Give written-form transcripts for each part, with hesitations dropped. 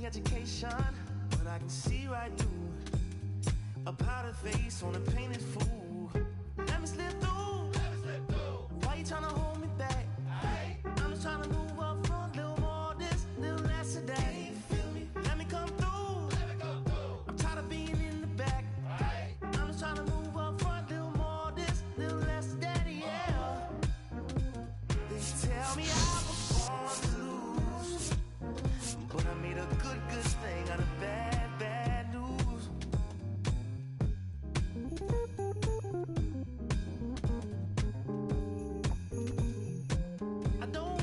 any education, but I can see right through a powder face on a painted fool. Let me slip through. Why you tryna hold me back? I'm just tryna move up front, little more this, little less of that. Let me come through. I'm tired of being in the back. I'm just tryna move up front, little more this, little less of that, yeah. They tell me I was born to lose, but I made a good thing out of bad news. I don't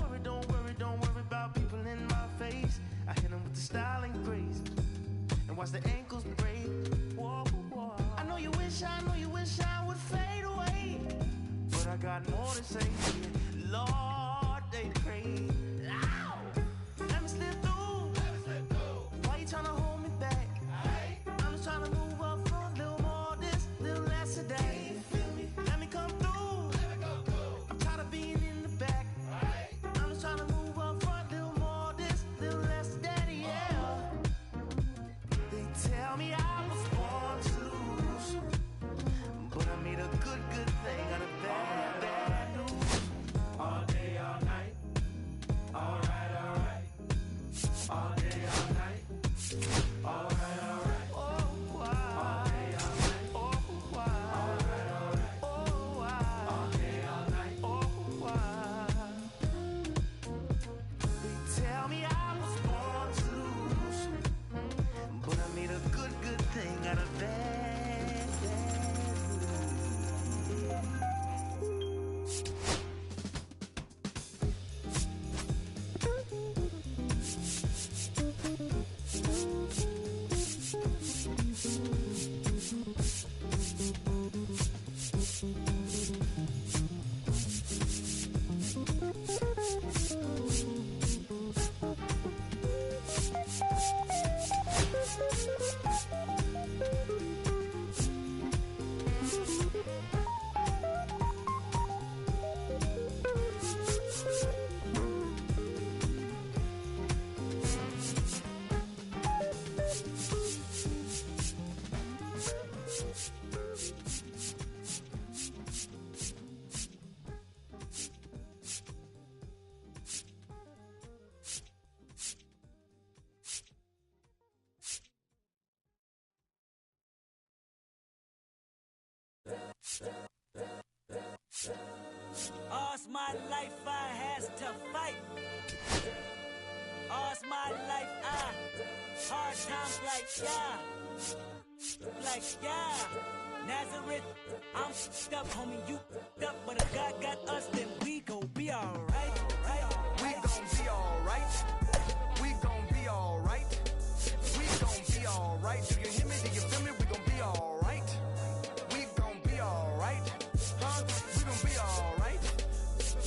worry about people in my face. I hit them with the style and grace, and watch the ankles break. Whoa, whoa. I know you wish I would fade away, but I got more to say. Lord, they crave. Ow! Let me slip through. Why you tryna hold me back? I'm just tryna move up front, little more this, little less of that. Let me come through. I'm tired of being in the back. I'm just tryna move up front, little more this, little less of that, yeah. They tell me I was born to lose, but I made a good thing out of bad news. All day, all night. All right. All day, all night. All right. Oh, why? All day, all night. Oh, why? All right. Oh, why? All day, all night. Oh, why? They tell me I was born to lose, but I made a good thing out of bad news. All's my life I has to fight. All's my life I hard times like Nazareth. I'm f***ed up, homie, you f***ed up, but if God got us, then we gon' be alright. We gon' be alright. We gon' be alright. We gon' be alright. Do you hear me? Do you feel me? We gon' be alright. We gon' be alright. Huh? We gon' be alright.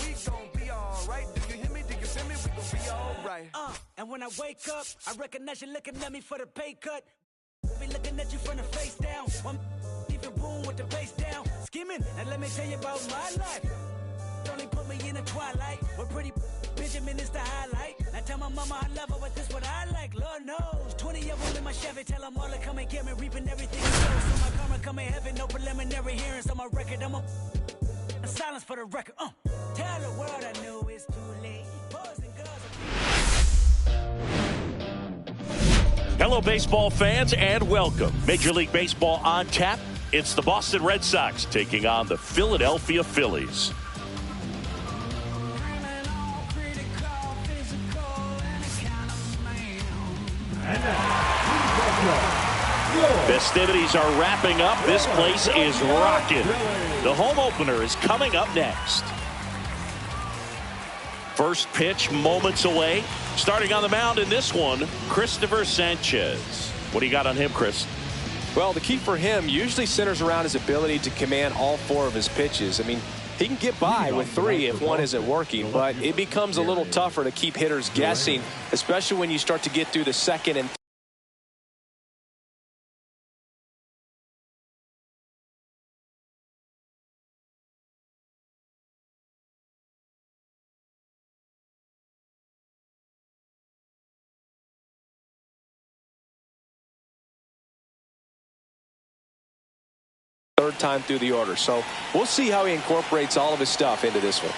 We gon' be alright. Do you hear me? Do you feel me? We gon' be alright. And when I wake up, I recognize you looking at me for the pay cut. Be looking at you from the face down. One even boom with the bass down. Skimming, and let me tell you about my life. Only put me in the twilight. We're pretty Benjamin is the highlight. I tell my mama I love her, but this what I like. Lord knows. 20 of them in my Chevy. Tell them all to come and get me. Reaping everything he sows. So my karma come in heaven. No preliminary hearings on my record. I'm a silence for the record. Tell the world I knew it's too late. Boys and girls. Hello, baseball fans, and welcome. Major League Baseball on tap. It's the Boston Red Sox taking on the Philadelphia Phillies. Festivities are wrapping up. This place is rocking. The home opener is coming up next. First pitch moments away. Starting on the mound in this one, Christopher Sanchez. What do you got on him, Chris? Well, the key for him usually centers around his ability to command all four of his pitches. I mean, he can get by with three if one isn't working, but it becomes a little tougher to keep hitters guessing, especially when you start to get through the second and third time through the order. So we'll see how he incorporates all of his stuff into this one.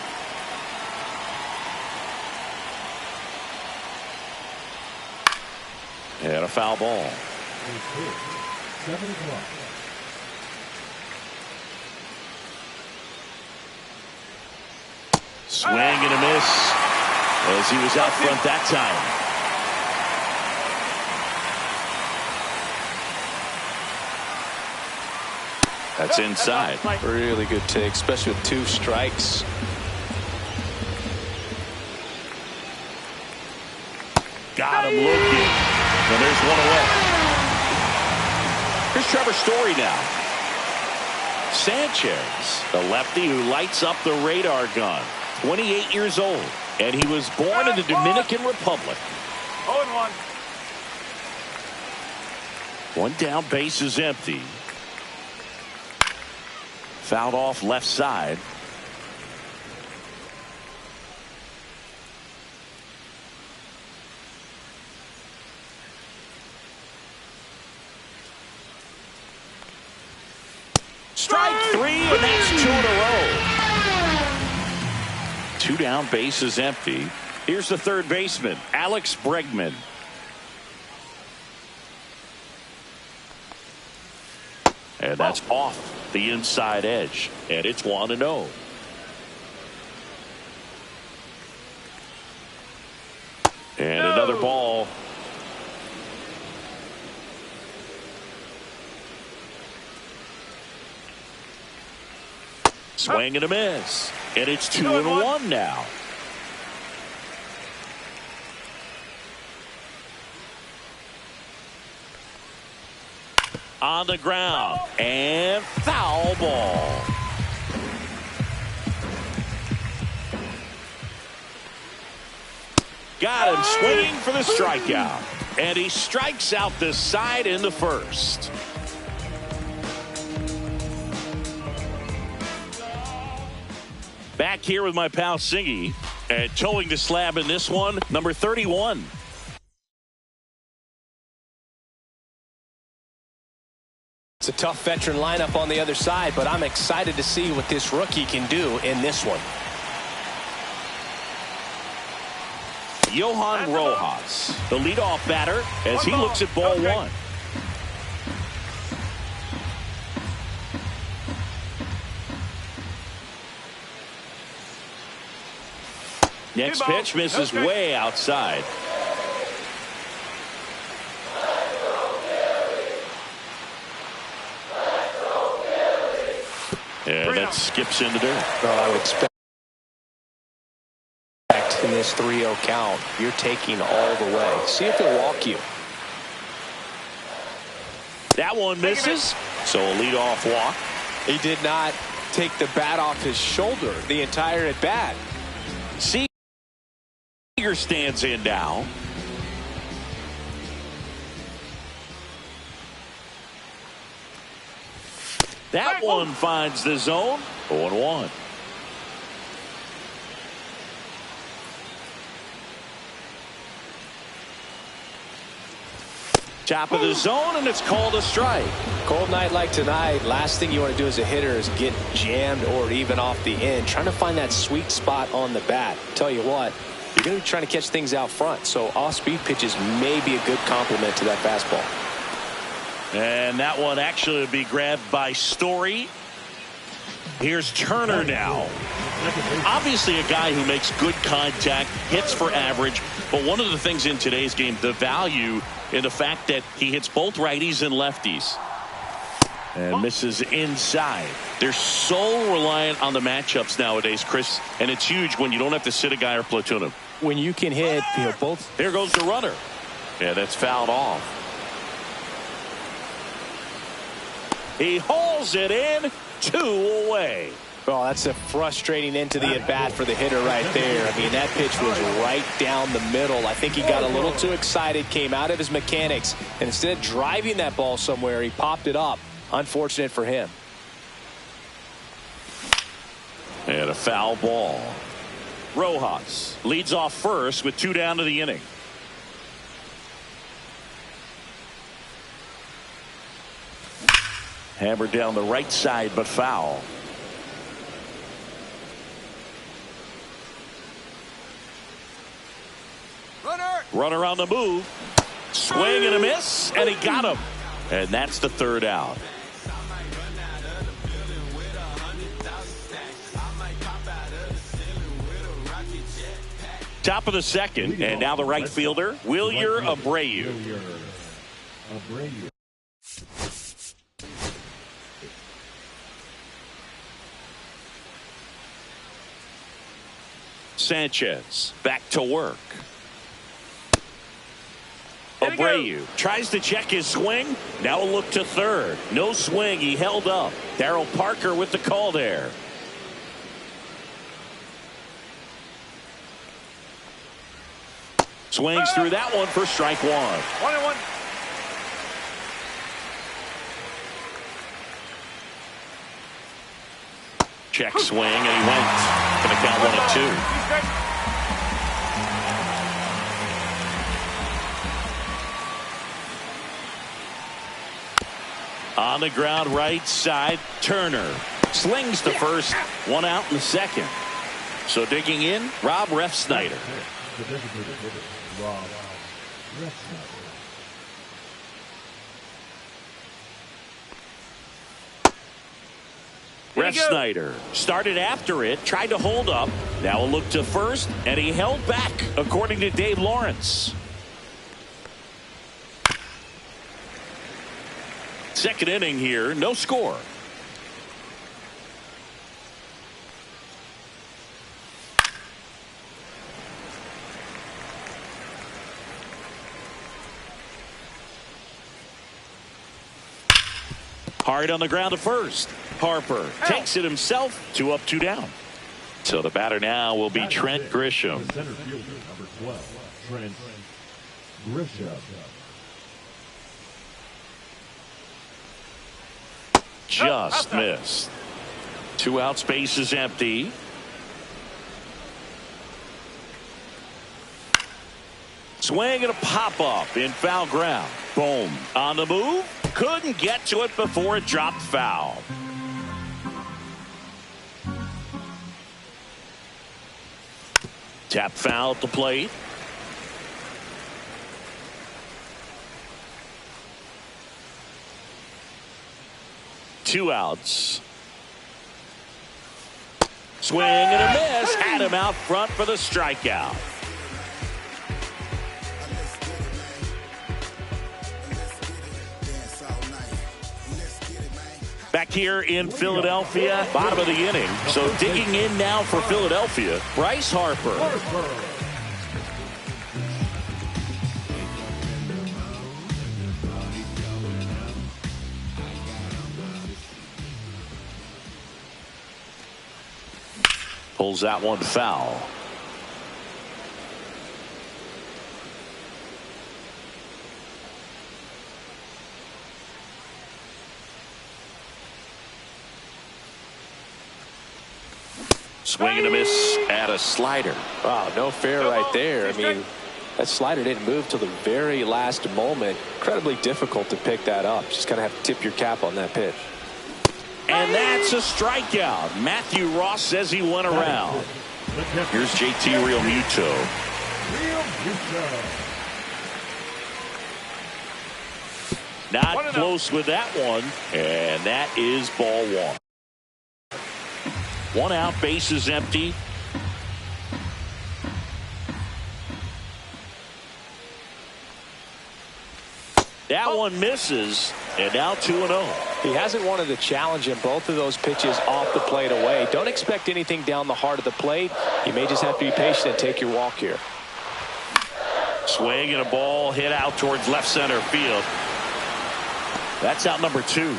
And a foul ball. 7 o'clock. Swing and a miss as he was out front that time. That's inside. Really good take, especially with 2 strikes. Got him looking. And there's one away. Here's Trevor Story now. Sanchez, the lefty who lights up the radar gun. 28 years old. And he was born in the Dominican Republic. 0-1. One down, base is empty. Fouled off left side. Strike 3, and that's 2 in a row. 2 down, base is empty. Here's the third baseman, Alex Bregman. And that's off the inside edge, and it's 1-0. And another ball. Swing and a miss. And it's 2-1 now. On the ground. And foul ball. Got him swinging for the strikeout. And he strikes out the side in the first. Back here with my pal Singy, and towing the slab in this one, number 31. It's a tough veteran lineup on the other side, but I'm excited to see what this rookie can do in this one. Johan Rojas, the leadoff batter, as he looks at ball one. Next pitch misses way outside. And that skips into dirt. Well, I would expect in this 3-0 count, you're taking all the way. See if he'll walk you. That one misses. So a leadoff walk. He did not take the bat off his shoulder the entire at bat. Seager stands in now. That one finds the zone. 0-1. Top of the zone, and it's called a strike. Cold night like tonight, last thing you want to do as a hitter is get jammed or even off the end. Trying to find that sweet spot on the bat. Tell you what, you're going to be trying to catch things out front. So off-speed pitches may be a good complement to that fastball. And that one actually would be grabbed by Story. Here's Turner now. Obviously a guy who makes good contact, hits for average. But one of the things in today's game, the value in the fact that he hits both righties and lefties. And misses inside. They're so reliant on the matchups nowadays, Chris. And it's huge when you don't have to sit a guy or platoon him. When you can hit, you know, both. Here goes the runner. Yeah, that's fouled off. He hauls it in. 2 away. Oh, that's a frustrating end to the at-bat for the hitter right there. I mean, that pitch was right down the middle. I think he got a little too excited, came out of his mechanics, and instead of driving that ball somewhere, he popped it up. Unfortunate for him. And a foul ball. Rojas leads off first with 2 down to the inning. Hammered down the right side, but foul. Runner on the move. Swing and a miss, and he got him. And that's the third out. Top of the second, and now the right fielder, Wilyer Abreu. Sanchez back to work. Abreu tries to check his swing. Now a look to third. No swing. He held up. Darryl Parker with the call there. Swings through that one for strike one. 1-1. Check swing, and he went. Going to count 1-2. On the ground right side, Turner slings to first, one out in the second. So digging in, Rob Refsnyder. Refsnyder started after it, tried to hold up. Now a look to first, and he held back, according to Dave Lawrence. Second inning here, no score. Hard on the ground to first. Harper takes it himself. 2 up, 2 down. So the batter now will be Trent Grisham. Center fielder, number 12, Trent Grisham. Just missed. 2 outs, base is empty. Swing and a pop up in foul ground. Boom. On the move. Couldn't get to it before it dropped foul. Tap foul at the plate. Two outs. Swing and a miss. Had him out front for the strikeout. Back here in Philadelphia, bottom of the inning. So digging in now for Philadelphia, Bryce Harper. Pulls that one foul. Swing and a miss at a slider. Wow, no fair right there. I mean, that slider didn't move till the very last moment. Incredibly difficult to pick that up. Just kind of have to tip your cap on that pitch. And that's a strikeout. Matthew Ross says he went around. Here's JT Realmuto. Not close with that one. And that is ball one. 1 out, base is empty. That one misses, and now 2-0. He hasn't wanted to challenge him. Both of those pitches off the plate away. Don't expect anything down the heart of the plate. You may just have to be patient and take your walk here. Swing and a ball hit out towards left center field. That's out number 2.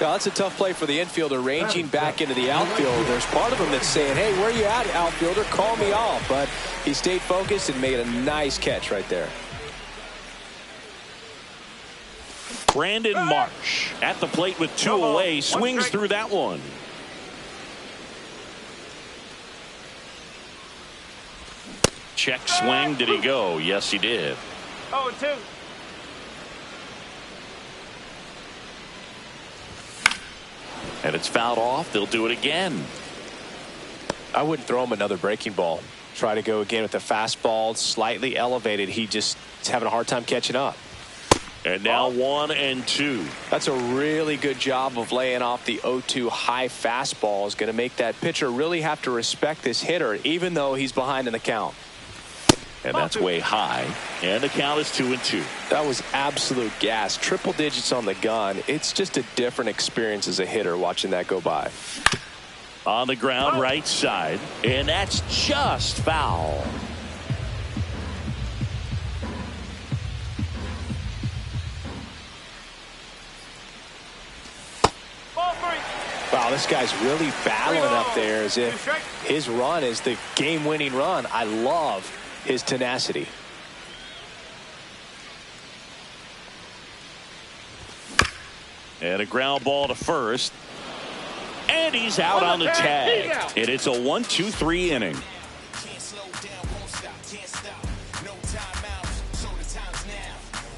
Now, that's a tough play for the infielder, ranging back into the outfield. There's part of him that's saying, hey, where are you at, outfielder? Call me off. But he stayed focused and made a nice catch right there. Brandon Marsh at the plate with 2 away. Swings through that one. Check swing. Did he go? Yes, he did. 0-2. And it's fouled off. They'll do it again. I wouldn't throw him another breaking ball. Try to go again with the fastball, slightly elevated. He just is having a hard time catching up. And now 1-2. That's a really good job of laying off the 0-2 high fastball. Is going to make that pitcher really have to respect this hitter, even though he's behind in the count. And that's way high. And the count is 2-2. That was absolute gas. Triple digits on the gun. It's just a different experience as a hitter watching that go by. On the ground, right side. And that's just foul. Wow, this guy's really battling up there as if his run is the game-winning run. I love his tenacity. And a ground ball to first. And he's out on the tag. And it's a 1-2-3 inning. Can't slow down, won't stop, can't stop. No timeouts, so the time's now.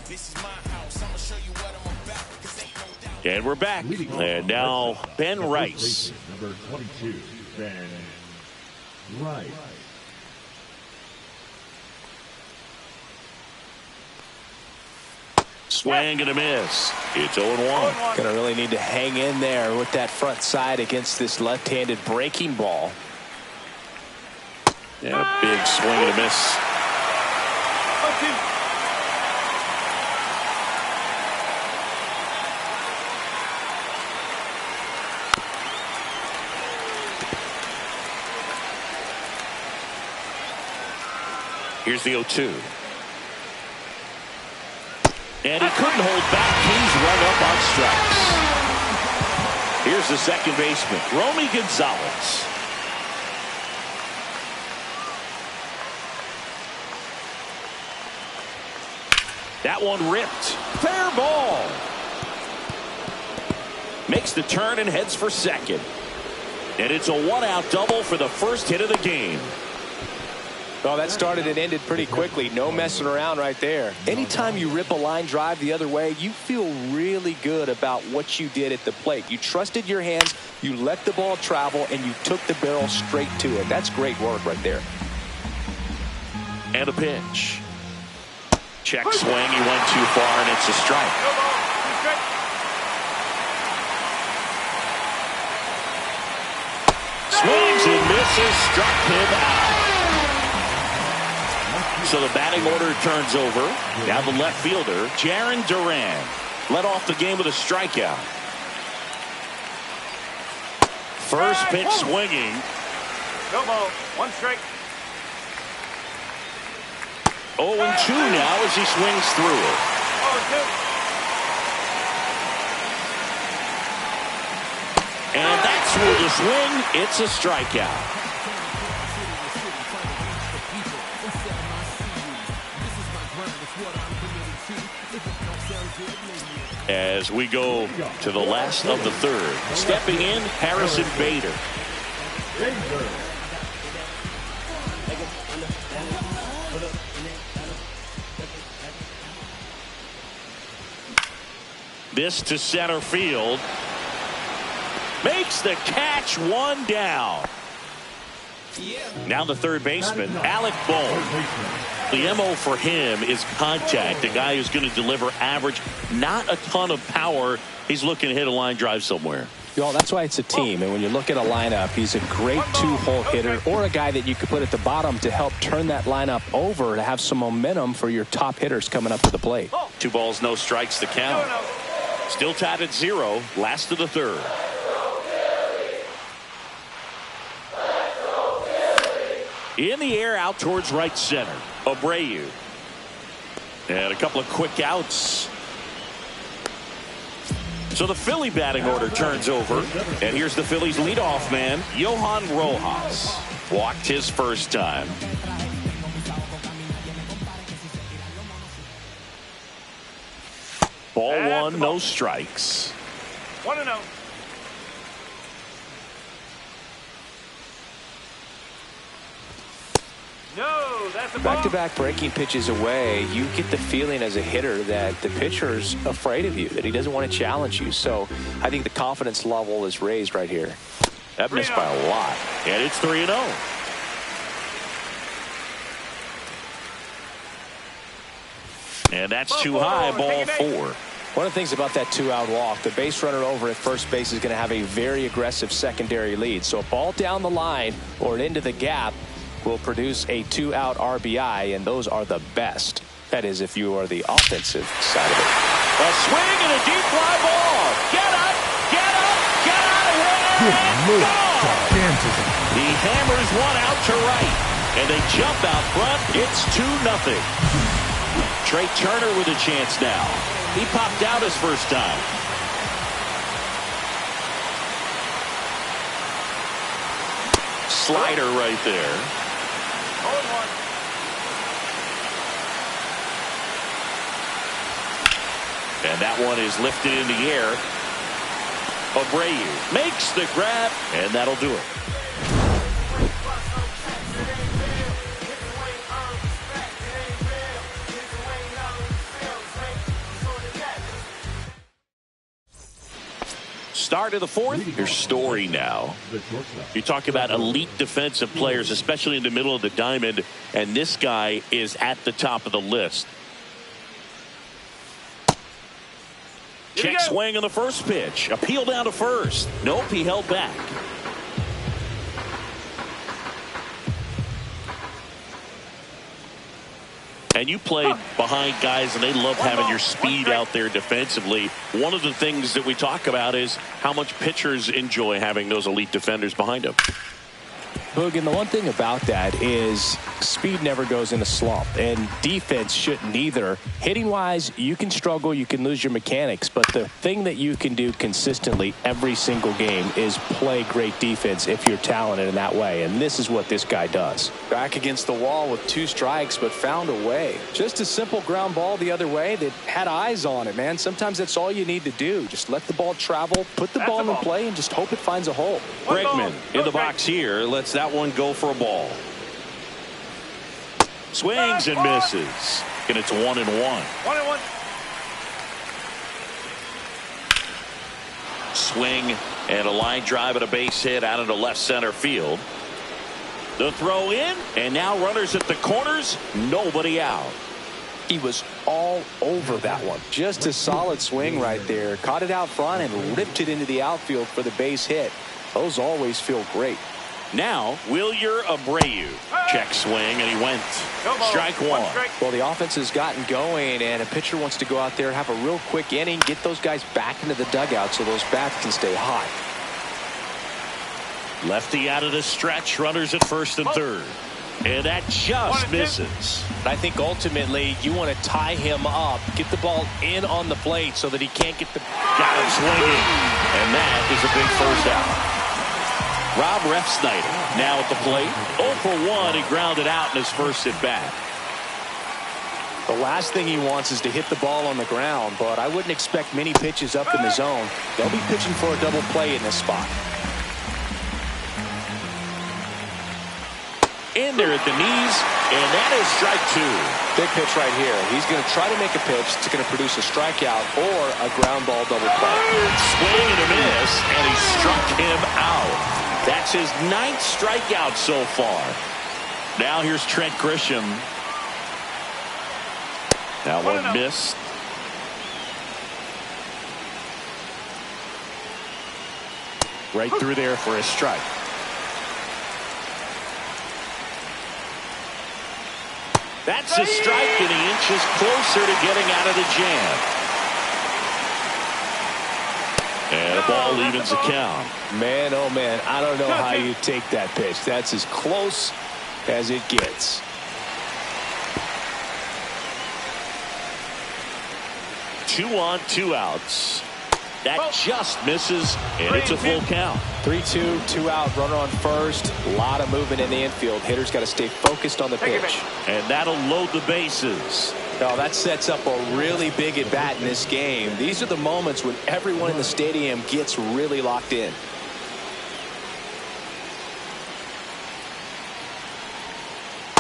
This is my house, I'ma show you what I'm about. 'Cause ain't no doubt. And we're back. And now Ben Rice. Number 22, Ben Rice. Swing and a miss. It's 0-1. Gonna really need to hang in there with that front side against this left-handed breaking ball. And a big swing and a miss. Here's the 0-2. And he couldn't hold back. He's run up on strikes. Here's the second baseman, Romy Gonzalez. That one ripped. Fair ball. Makes the turn and heads for second. And it's a one-out double for the first hit of the game. Well, that started and ended pretty quickly. No messing around right there. Anytime you rip a line drive the other way, you feel really good about what you did at the plate. You trusted your hands, you let the ball travel, and you took the barrel straight to it. That's great work right there. And a pitch. Check swing. He went too far, and it's a strike. Swings and misses. Struck him out. So the batting order turns over. Now the left fielder, Jarren Duran, led off the game with a strikeout. First pitch swinging. No ball. One strike. 0-2 now as he swings through it. 0-2. And that's with the swing. It's a strikeout. As we go to the last of the third. Stepping in, Harrison Bader. This to center field. Makes the catch, one down. Now the third baseman, Alec Bohm. The MO for him is contact. A guy who's going to deliver average, not a ton of power. He's looking to hit a line drive somewhere. Well, that's why it's a team. And when you look at a lineup, he's a great two-hole hitter or a guy that you could put at the bottom to help turn that lineup over to have some momentum for your top hitters coming up to the plate. 2 balls, no strikes to count. Still tied at 0. Last of the third. In the air, out towards right center. Abreu. And a couple of quick outs. So the Philly batting order turns over. And here's the Phillies leadoff man, Johan Rojas. Walked his first time. Ball 1, no strikes. 1-0. No, that's Back-to-back breaking pitches away, you get the feeling as a hitter that the pitcher's afraid of you, that he doesn't want to challenge you. So I think the confidence level is raised right here. That missed by a lot. And it's 3-0. And that's too high, ball 4. One of the things about that 2-out walk, the base runner over at first base is going to have a very aggressive secondary lead. So a ball down the line or into the gap will produce a 2-out RBI, and those are the best. That is, if you are the offensive side of it. A swing and a deep fly ball. Get up, get up, get out of here. He hammers one out to right, and they jump out front. It's 2-0. Trey Turner with a chance now. He popped out his first time. Slider right there. 0-1. And that one is lifted in the air. Abreu makes the grab, and that'll do it. Start of the fourth. Your Story now. You talk about elite defensive players, especially in the middle of the diamond, and this guy is at the top of the list. Check swing on the first pitch. Appeal down to first. Nope, he held back. And you played behind guys, and they love having your speed out there defensively. One of the things that we talk about is how much pitchers enjoy having those elite defenders behind them. Boog, and the one thing about that is speed never goes in a slump, and defense shouldn't either. Hitting-wise, you can struggle, you can lose your mechanics, but the thing that you can do consistently every single game is play great defense if you're talented in that way, and this is what this guy does. Back against the wall with 2 strikes, but found a way. Just a simple ground ball the other way that had eyes on it, man. Sometimes that's all you need to do. Just let the ball travel, put the ball in play, and just hope it finds a hole. Bregman in the box here. Let's that one go for a ball. Swings and misses. And it's 1-1. 1-1. Swing and a line drive and a base hit out into left center field. The throw in, and now runners at the corners. Nobody out. He was all over that one. Just a solid swing right there. Caught it out front and ripped it into the outfield for the base hit. Those always feel great. Now, Wilyer Abreu. Check swing, and he went. Strike one. Well, the offense has gotten going, and a pitcher wants to go out there, have a real quick inning, get those guys back into the dugout so those bats can stay hot. Lefty out of the stretch. Runners at first and third. And that just misses. I think ultimately you want to tie him up, get the ball in on the plate so that he can't get the... Got him swinging. And that is a big first out. Rob Refsnyder now at the plate. 0 for 1. He grounded out in his first at bat. The last thing he wants is to hit the ball on the ground, but I wouldn't expect many pitches up in the zone. They'll be pitching for a double play in this spot. In there at the knees, and that is strike 2. Big pitch right here. He's going to try to make a pitch that's going to produce a strikeout or a ground ball double play. Swing and a miss, and he struck him out. That's his 9th strikeout so far. Now here's Trent Grisham. That one missed. Right through there for a strike. That's a strike, and he inches closer to getting out of the jam. And a ball evens the count. Man, oh man, I don't know how you take that pitch. That's as close as it gets. Two on, 2 outs. That just misses, and it's a full count. 3-2, 2 out, runner on first. A lot of movement in the infield. Hitters got to stay focused on the pitch. And that'll load the bases. Oh, that sets up a really big at bat in this game. These are the moments when everyone in the stadium gets really locked in.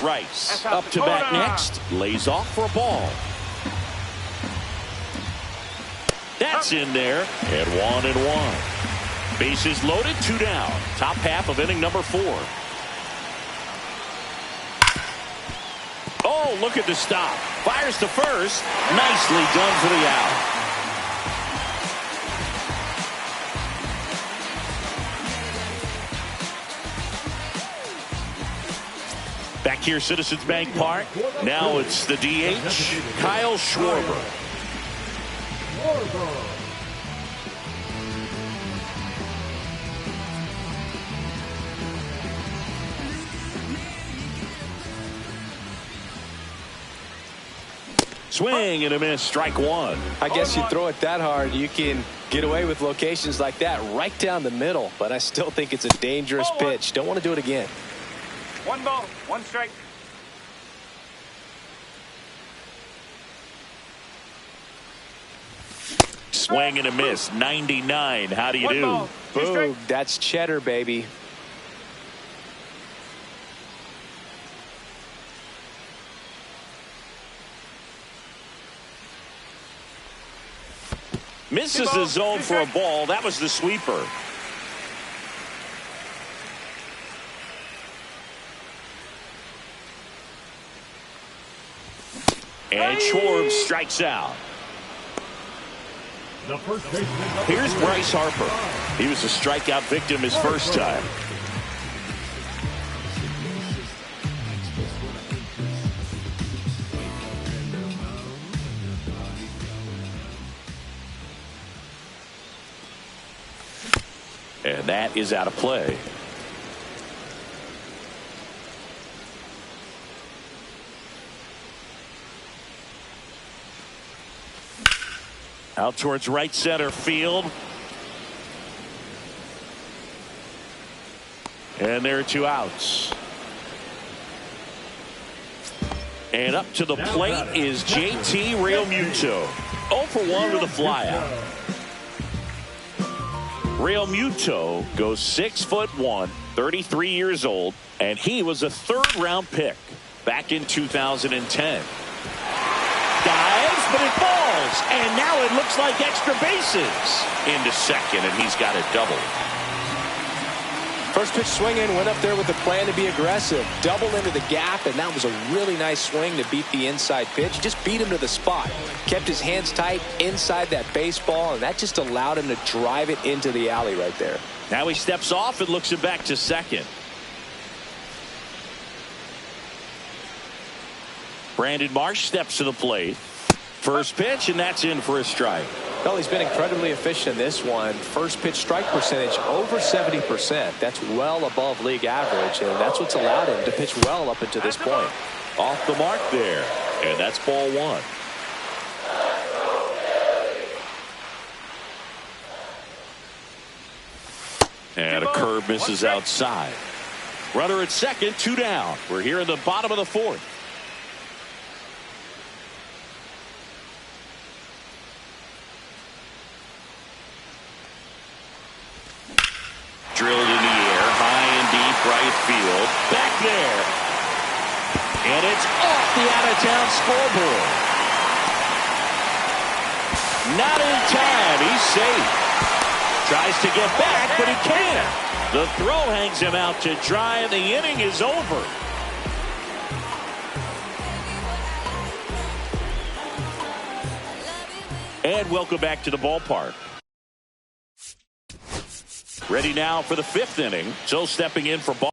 Rice up to bat next. Lays off for a ball. That's in there. And 1-1. Bases loaded, 2 down. Top half of inning number 4. Oh, look at the stop. Fires to first. Nicely done for the out. Back here, Citizens Bank Park. Now it's the DH, Kyle Schwarber. Swing and a miss, strike 1. I guess you throw it that hard, you can get away with locations like that right down the middle. But I still think it's a dangerous pitch. Don't want to do it again. 1 ball, 1 strike. Swing and a miss, 99. How do you do? Ball, Boom, that's cheddar, baby. Misses the zone for a ball. That was the sweeper. And Schwarber strikes out. Here's Bryce Harper. He was a strikeout victim his first time. And that is out of play. Out towards right center field. And there are 2 outs. And up to the plate is JT Realmuto. 0 for 1 with a flyout. Realmuto goes 6'1", 33 years old, and he was a 3rd-round pick back in 2010. Dives, but it falls, and now it looks like extra bases. Into second, and he's got a double. First pitch swinging, went up there with a plan to be aggressive. Double into the gap, and that was a really nice swing to beat the inside pitch. Just beat him to the spot. Kept his hands tight inside that baseball, and that just allowed him to drive it into the alley right there. Now he steps off and looks it back to second. Brandon Marsh steps to the plate. First pitch, and that's in for a strike. Well, he's been incredibly efficient in this one. First pitch strike percentage over 70%. That's well above league average, and that's what's allowed him to pitch well up until this point. Off the mark there, and that's ball 1. And a curve misses outside. Runner at second, 2 down. We're here in the bottom of the 4th. Drilled in the air, high and deep right field. Back there. And it's off the out-of-town scoreboard. Not in time. He's safe. Tries to get back, but he can't. The throw hangs him out to dry, and the inning is over. And welcome back to the ballpark. Ready now for the 5th inning. So stepping in for ball.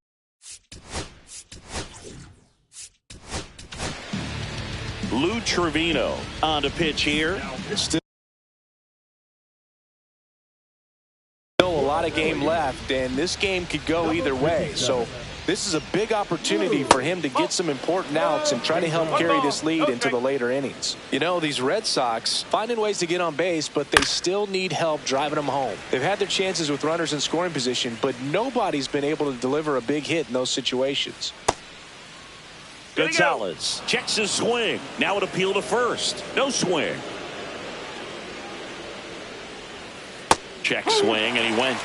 Lou Trevino on to pitch here. Still a lot of game left, and this game could go either way. So this is a big opportunity for him to get some important outs and try to help carry this lead into the later innings. You know, these Red Sox finding ways to get on base, but they still need help driving them home. They've had their chances with runners in scoring position, but nobody's been able to deliver a big hit in those situations. Gonzalez checks his swing. Now an appeal to first. No swing. Check swing, and he went.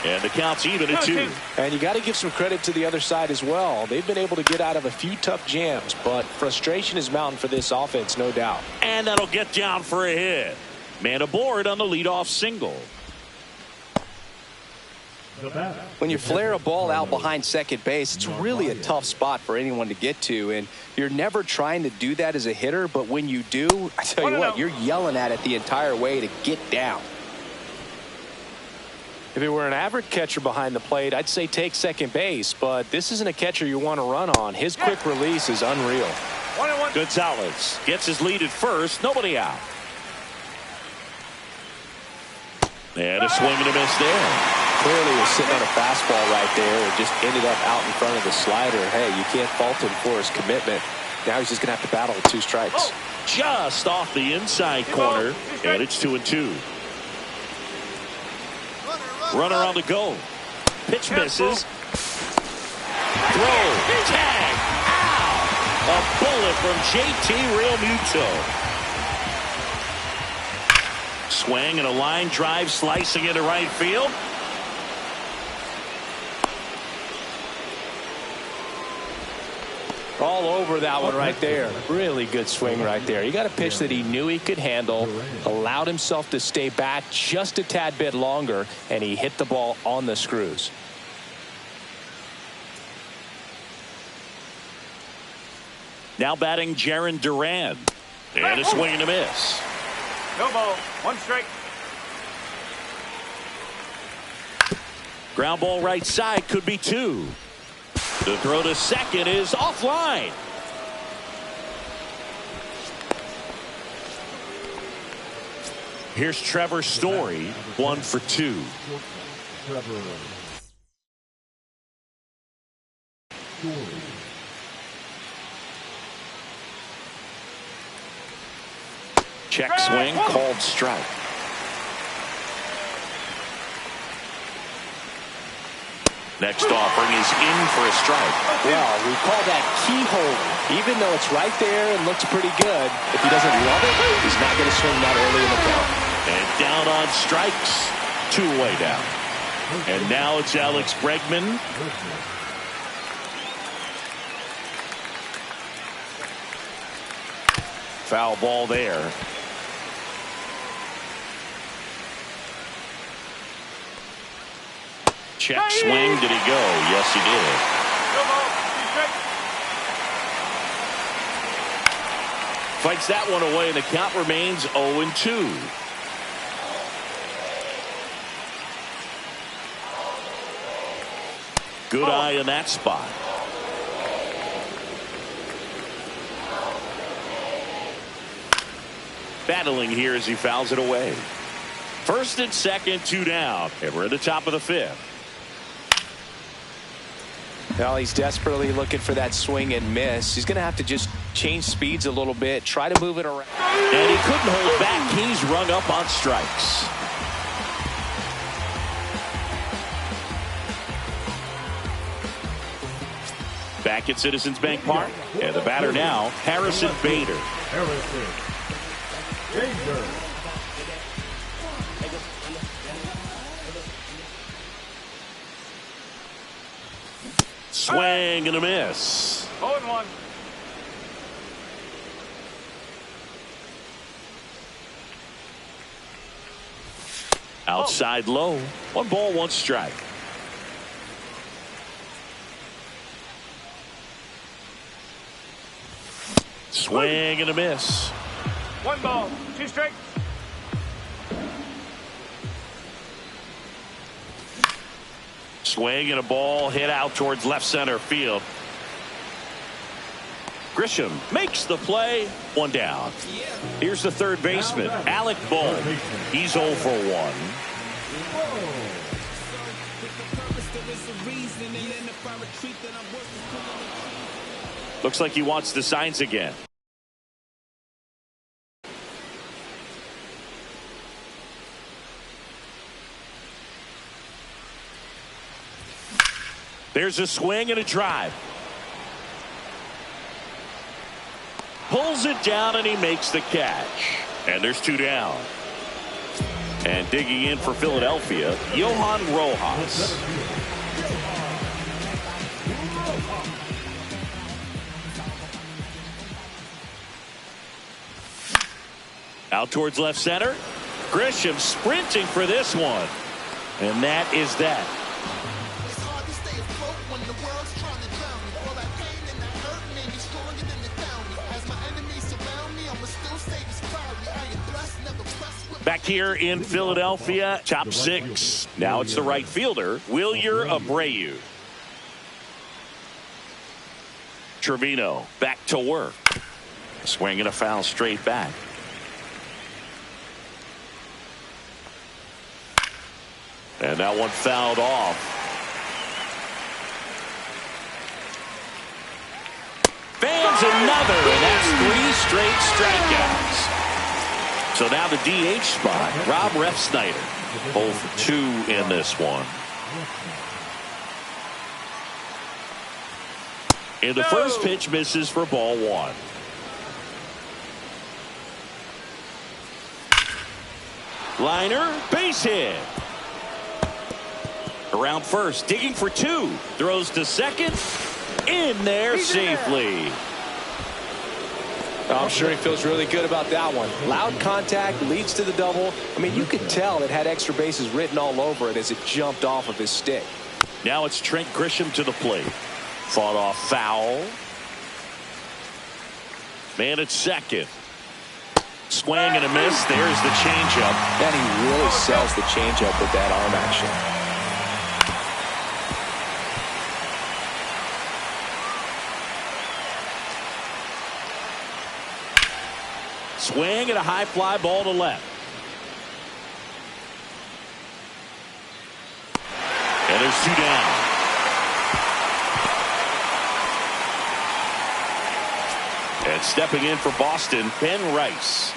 And the count's even at 2. And you got to give some credit to the other side as well. They've been able to get out of a few tough jams, but frustration is mounting for this offense, no doubt. And that'll get down for a hit. Man aboard on the leadoff single. When you flare a ball out behind second base, it's really a tough spot for anyone to get to, and you're never trying to do that as a hitter, but when you do, I tell you what, you're yelling at it the entire way to get down. If it were an average catcher behind the plate, I'd say take second base, but this isn't a catcher you want to run on. His quick release is unreal. 1-1. Gonzalez gets his lead at first, nobody out. And a swing and a miss there. Clearly was sitting on a fastball right there and just ended up out in front of the slider. Hey, you can't fault him for his commitment. Now he's just going to have to battle with 2 strikes. Just off the inside corner, and it's 2-2. Runner on the go. Pitch misses. Throw. Tag. Ow. A bullet from JT Realmuto. Swing and a line drive slicing into right field. All over that one right there. Really good swing right there. He got a pitch that he knew he could handle, allowed himself to stay back just a tad bit longer, and he hit the ball on the screws. Now batting Jarren Duran. And a swing and a miss. No ball. 1 strike. Ground ball right side, could be 2. The throw to second is offline. Here's Trevor Story, 1 for 2. Check swing, called strike. Next offering is in for a strike. Well, we call that keyhole. Even though it's right there and looks pretty good, if he doesn't love it, he's not going to swing that early in the count. And down on strikes, 2 away down. And now it's Alex Bregman. Foul ball there. Check swing. Did he go? Yes, he did. No ball. 2 strikes. Fights that one away, and the count remains 0-2. Good eye in that spot. Battling here as he fouls it away. First and second, 2 down, and we're at the top of the 5th. Well, he's desperately looking for that swing and miss. He's going to have to just change speeds a little bit, try to move it around. And he couldn't hold back. He's rung up on strikes. Back at Citizens Bank Park, and the batter now, Harrison Bader. Swing and a miss. 0-1. Outside low. 1 ball, 1 strike. Swing and a miss. 1 ball. 2 strikes. Swing and a ball hit out towards left center field. Grisham makes the play. 1 down. Here's the third baseman, Alec Bohm. He's 0 for 1. Looks like he wants the signs again. There's a swing and a drive. Pulls it down and he makes the catch. And there's 2 down. And digging in for Philadelphia, Johan Rojas. Out towards left center. Grisham sprinting for this one. And that is that. It's hard to stay afloat when the world's trying to drown me. All that pain and that hurt made me stronger than the down me. As my enemies surround me, I'ma still say this proudly. I am blessed, never pressed with. Back here in Philadelphia, top 6. Now it's the right fielder, Wilyer Abreu. Trevino back to work. Swinging a foul straight back. And that one fouled off. Fans another, and that's 3 straight strikeouts. So now the DH spot, Rob Refsnyder. 0 for 2 in this one. And the first pitch misses for ball 1. Liner, base hit. Around first, digging for 2. Throws to second. In there safely. I'm sure he feels really good about that one. Loud contact leads to the double. I mean, you could tell it had extra bases written all over it as it jumped off of his stick. Now it's Trent Grisham to the plate. Fought off foul. Man at second. Swing and a miss. There's the changeup. And he really sells the changeup with that arm action. Swing and a high fly ball to left. And there's 2 down. And stepping in for Boston, Ben Rice.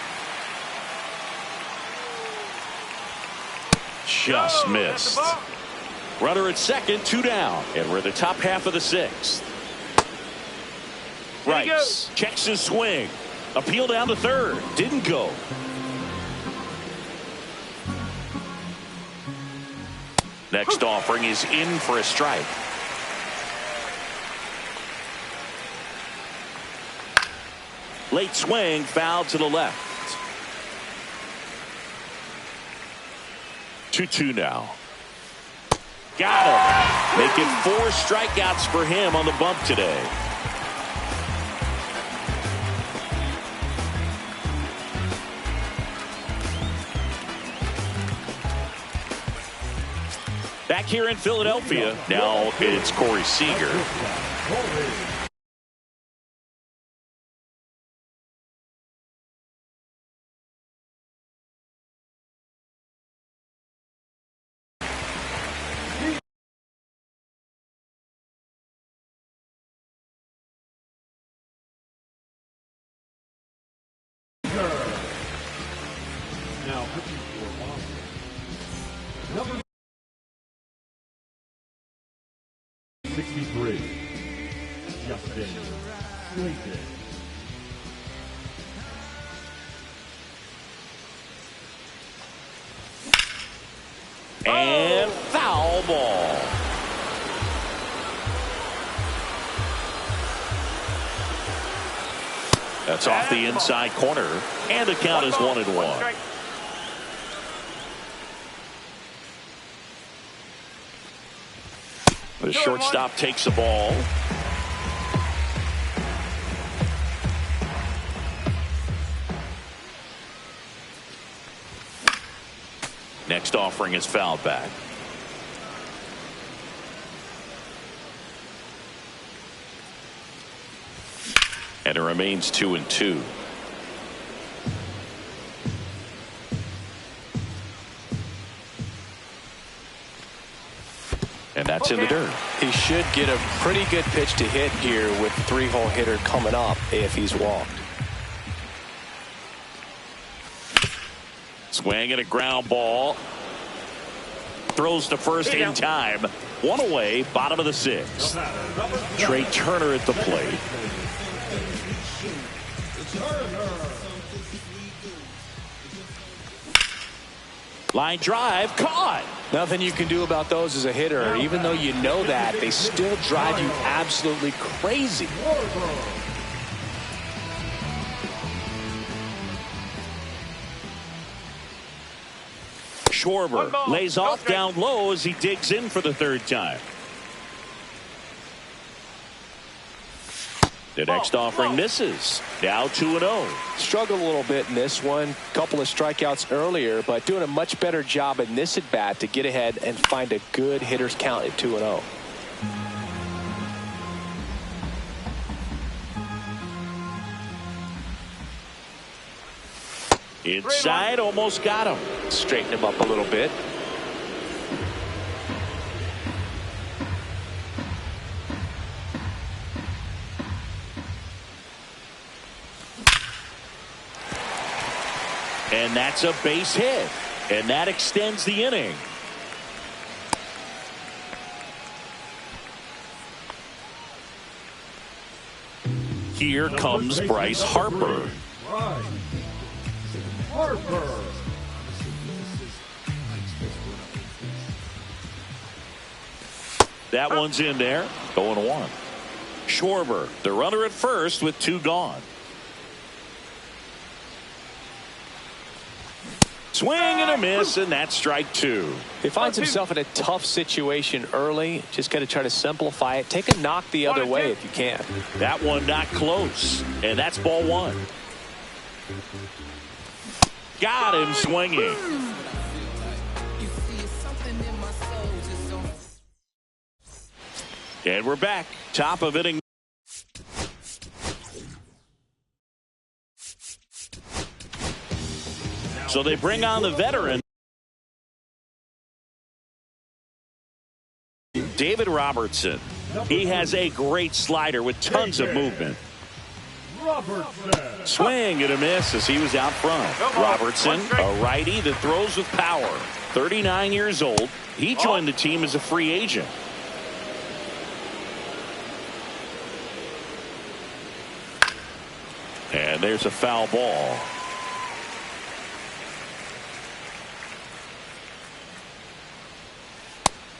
Just missed. Runner at second, 2 down. And we're in the top half of the 6th. Rice checks his swing. Appeal down to third. Didn't go. Next offering is in for a strike. Late swing, foul to the left. 2-2 now. Got him. Making 4 strikeouts for him on the bump today. Back here in Philadelphia, now it's Corey Seager. Now pitching for Boston, number 63, Justin Slayton. And foul ball. That's off the inside corner, and the count is 1-1. The shortstop takes the ball. Next offering is fouled back. And it remains 2-2. And that's in the dirt. He should get a pretty good pitch to hit here with the 3-hole hitter coming up if he's walked. Swing and a ground ball. Throws to first in time. 1 away, bottom of the 6th. Trey Turner at the plate. Line drive, caught. Nothing you can do about those as a hitter. Even though you know that, they still drive you absolutely crazy. Schwarber lays off down low as he digs in for the third time. The next offering misses. Now 2-0. Struggled a little bit in this one. Couple of strikeouts earlier, but doing a much better job in this at bat to get ahead and find a good hitter's count at 2-0. Inside, almost got him. Straighten him up a little bit. And that's a base hit. And that extends the inning. Here comes Bryce Harper. That one's in there. 0-1. Schwarber, the runner at first with 2 gone. Swing and a miss, and that's strike 2. He finds himself in a tough situation early. Just got to try to simplify it. Take a knock the other way if you can. That one not close, and that's ball 1. Got him swinging. And we're back. Top of inning. So they bring on the veteran, David Robertson. He has a great slider with tons of movement. Swing and a miss as he was out front. Robertson, a righty that throws with power. 39 years old. He joined the team as a free agent. And there's a foul ball.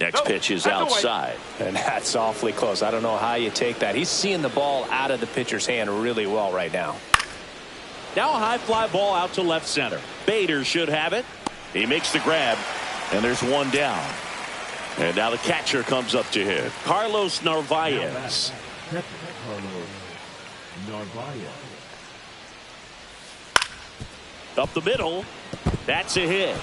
Next pitch is outside. And that's awfully close. I don't know how you take that. He's seeing the ball out of the pitcher's hand really well right now. Now a high fly ball out to left center. Bader should have it. He makes the grab, and there's one down. And now the catcher comes up to hit. Carlos Narvaez. Up the middle. That's a hit.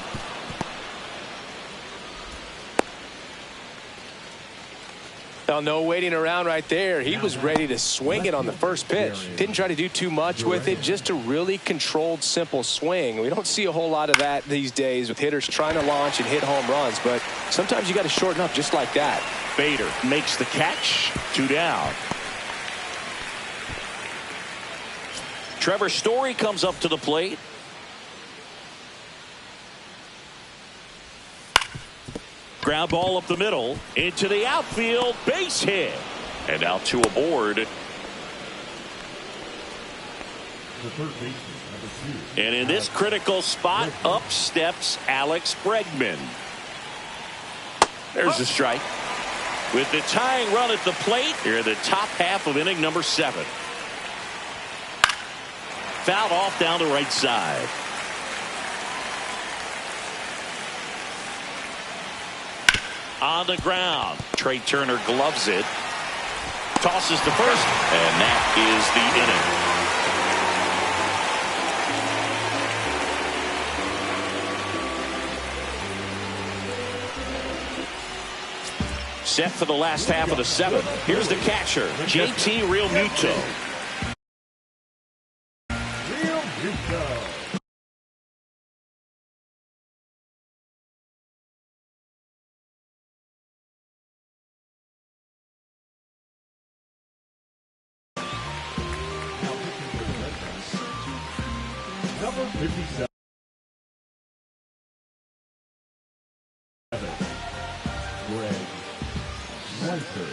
Now, no waiting around right there. He was ready to swing it on the first pitch. Didn't try to do too much with it. Just a really controlled, simple swing. We don't see a whole lot of that these days with hitters trying to launch and hit home runs. But sometimes you got to shorten up just like that. Bader makes the catch. 2 down. Trevor Story comes up to the plate. Ground ball up the middle into the outfield, base hit, and now 2 aboard. And in this critical spot, up steps Alex Bregman. There's a strike. With the tying run at the plate, here in the top half of inning number 7. Fouled off down the right side. On the ground, Trey Turner gloves it, tosses to first, and that is the inning. Set for the last half of the 7th. Here's the catcher, JT Realmuto. Number 57. Greg Weitzer.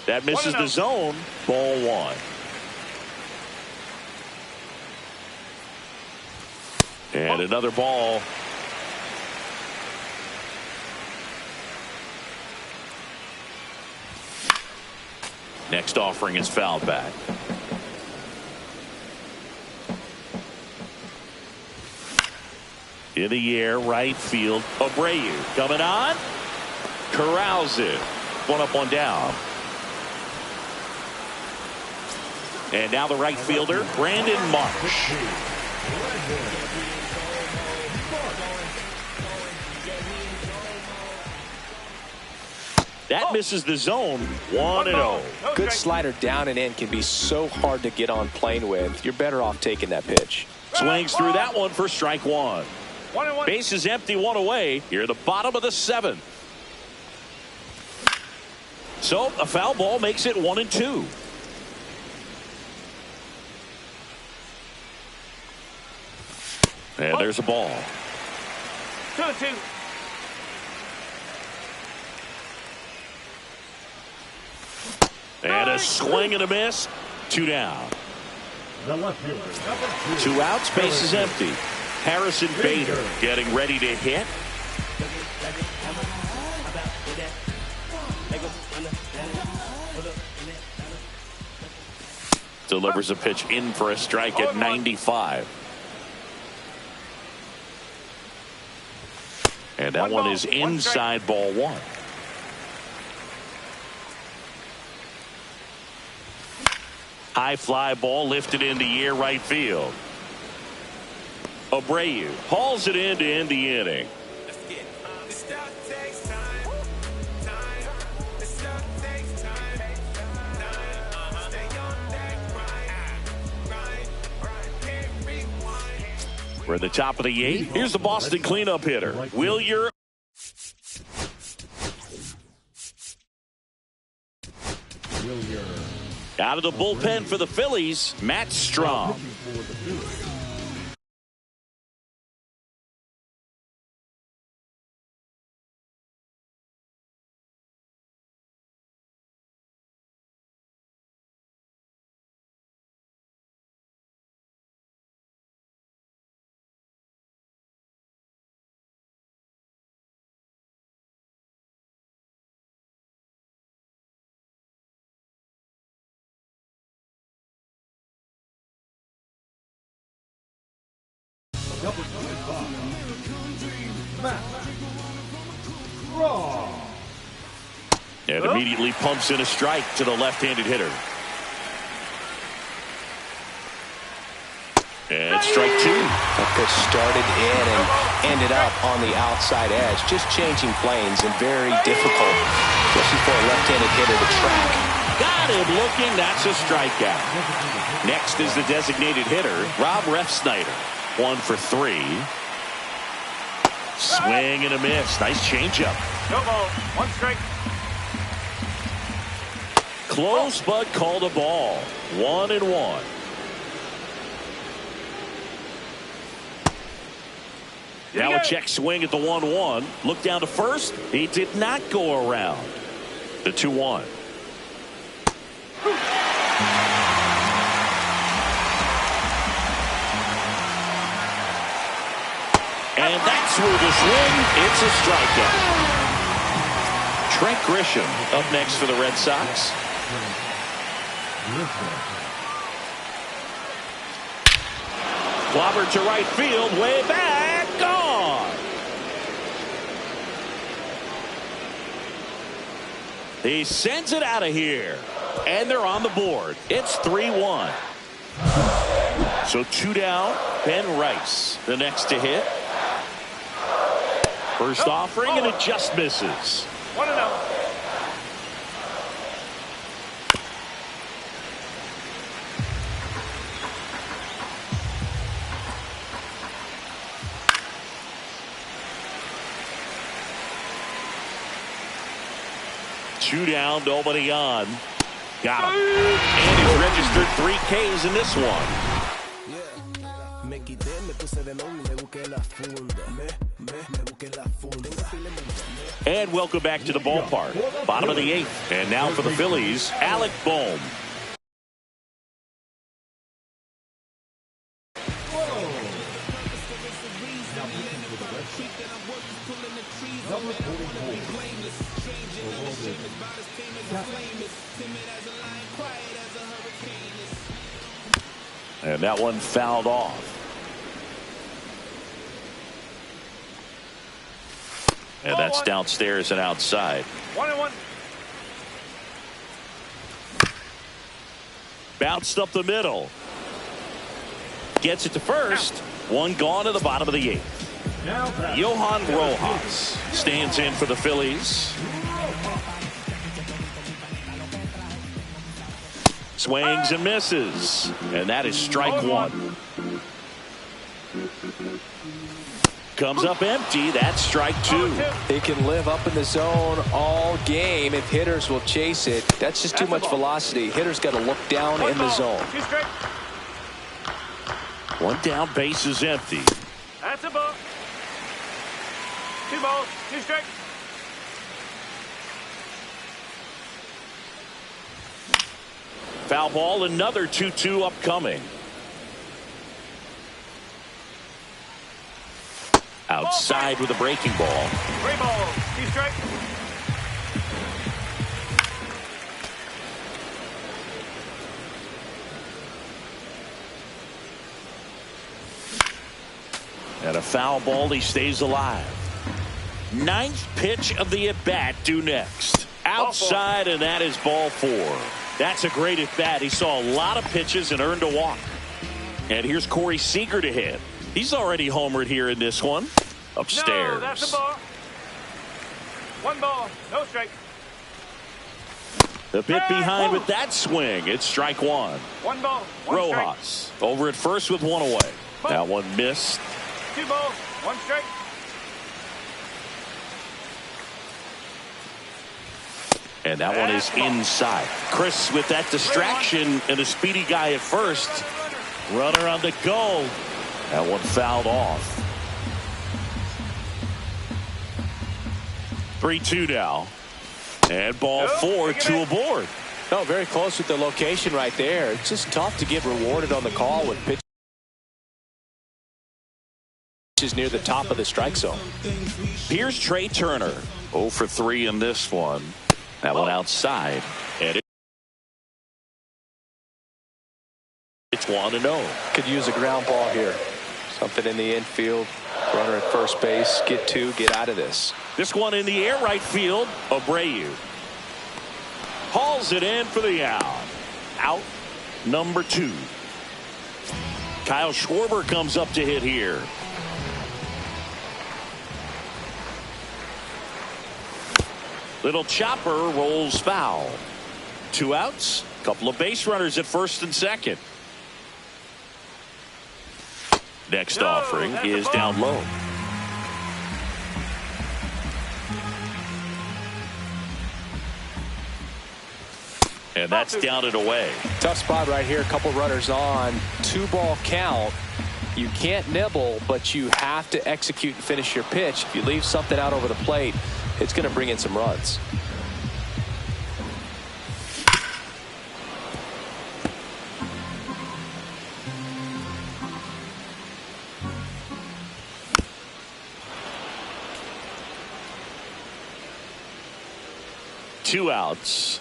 That misses the zone. Ball 1. And another ball. Next offering is fouled back. In the air, right field. Abreu coming on. Corrals it. One up, one down. And now the right fielder, Brandon Marsh. That misses the zone. 1-0. Good slider down and in can be so hard to get on plane with. You're better off taking that pitch. Swings through that one for strike one. 1-1. Base is empty, one away. Here at the bottom of the seventh. So a foul ball makes it 1-2. And there's a ball. 2-2. And a swing and a miss. 2 down. The left fielder. 2 outs, base is empty. Harrison Bader getting ready to hit. Delivers a pitch in for a strike at 95. And that one is inside, ball one. High fly ball lifted into air right field. Abreu hauls it in to end the inning. We're at the top of the 8th. Here's the Boston cleanup hitter, Wilyer. Out of the bullpen for the Phillies, Matt Strom. Number 25, Matt Strom. And immediately pumps in a strike to the left-handed hitter. And strike 2. That pitch started in and ended up on the outside edge. Just changing planes and very difficult, especially for a left-handed hitter to track. Got him looking. That's a strikeout. Next is the designated hitter, Rob Refsnyder. 1 for 3. Swing and a miss. Nice changeup. No ball. 1 strike. Close, but called a ball. 1-1. Now a check swing at the 1-1. Look down to first. He did not go around. The 2-1. And that's where the swing. It's a strikeout. Trent Grisham up next for the Red Sox. Clobbered to right field, way back, gone. He sends it out of here, and they're on the board. It's 3-1. So 2 down. Ben Rice, the next to hit. First offering, and it just misses. 1-0. Two down, nobody on. Got him. And he's registered 3 Ks in this one. And welcome back to the ballpark. Bottom of the 8th. And now for the Phillies, Alec Bohm. Number 44. And that one fouled off. And that's downstairs and outside. 1-1. Bounced up the middle. Gets it to first. One gone to the bottom of the 8th. Johan Rojas stands in for the Phillies. Swings and misses. And that is strike 1. Comes up empty. That's strike 2. He can live up in the zone all game if hitters will chase it. That's just too much velocity. Hitters got to look down in the zone. 2 strike. One down, base is empty. That's a ball. 2 balls, 2 strikes. Foul ball, another 2-2 upcoming. Outside with a breaking ball. 3 balls, 2 strikes. And a foul ball, he stays alive. 9th pitch of the at-bat due next. Outside, and that is ball 4. That's a great at-bat. He saw a lot of pitches and earned a walk. And here's Corey Seager to hit. He's already homered here in this one. Upstairs. No, that's a ball. 1 ball, no strike. The bit behind with that swing. It's strike 1. 1 ball, 1 Rojas strike. over at first with 1 away. That one missed. 2 balls, 1 strike. And that one is inside. Chris with that distraction and a speedy guy at first. Runner on the go. That one fouled off. 3-2 now. And ball 4, 2 aboard. No, very close with the location right there. It's just tough to get rewarded on the call with pitches near the top of the strike zone. Here's Trey Turner. 0 for 3 in this one. That one outside. And it's 1-0. Could use a ground ball here. Something in the infield. Runner at first base. Get 2. Get out of this. This one in the air right field. Abreu hauls it in for the out. Out number 2. Kyle Schwarber comes up to hit here. Little chopper rolls foul. 2 outs. Couple of base runners at first and second. Next offering is down low. And that's down and away. Tough spot right here. A couple runners on. 2-ball count. You can't nibble, but you have to execute and finish your pitch. If you leave something out over the plate, it's going to bring in some runs. Two outs.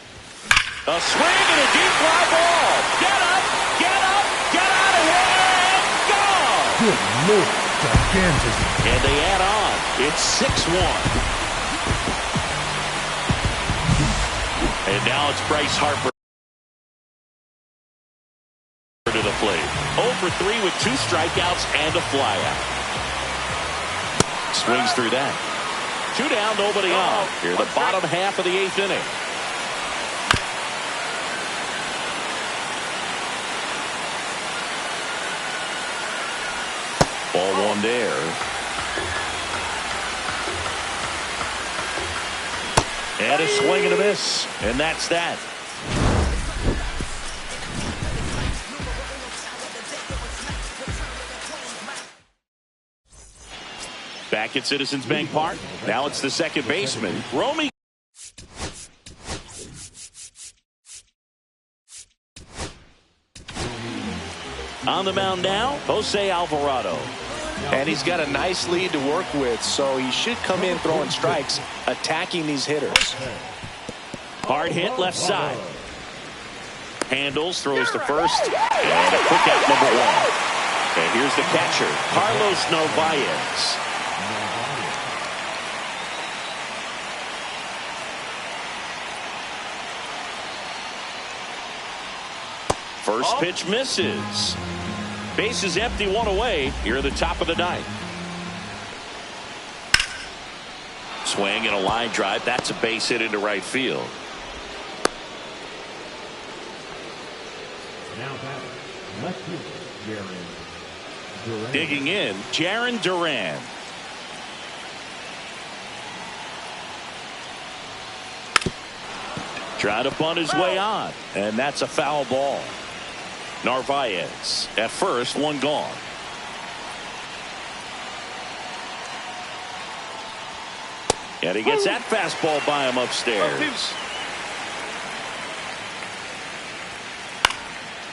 A swing and a deep fly ball. Get up, get up, get out of here, and gone. Good Lord, gigantic. And they add on. It's 6-1. And now it's Bryce Harper to the plate. 0 for 3 with 2 strikeouts and a flyout. Swings through that. 2 down, nobody on. Here, the bottom half of the 8th inning. Ball 1 there. And a swing and a miss. And that's that. Back at Citizens Bank Park. Now it's the second baseman, Romy. On the mound now, Jose Alvarado. And he's got a nice lead to work with, so he should come in throwing strikes, attacking these hitters. Hard hit left side. Handles, throws to first, and a quick out number 1. And here's the catcher, Carlos Narvaez. First pitch misses. Base is empty, 1 away. Here at the top of the 9th. Swing and a line drive. That's a base hit into right field. Now batting, left fielder, Jarren Duran. Digging in, Jarren Duran. Trying to bunt his way on, and that's a foul ball. Narvaez at first, 1 gone. And he gets that fastball by him upstairs.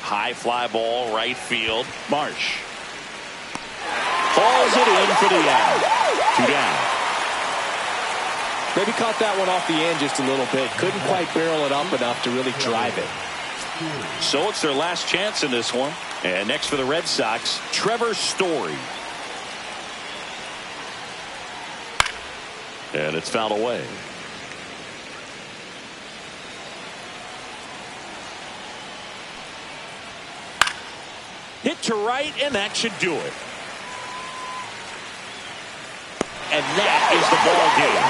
High fly ball, right field. Marsh hauls it in for the out. 2 down. Maybe caught that one off the end just a little bit. Couldn't quite barrel it up enough to really drive it. So it's their last chance in this one. And next for the Red Sox, Trevor Story. And it's fouled away. Hit to right, and that should do it. And that is the ball game.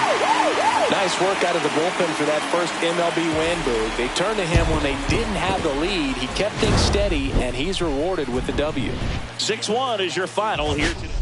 Nice work out of the bullpen for that first MLB win, Boog. They turned to him when they didn't have the lead. He kept things steady, and he's rewarded with the W. 6-1 is your final here today.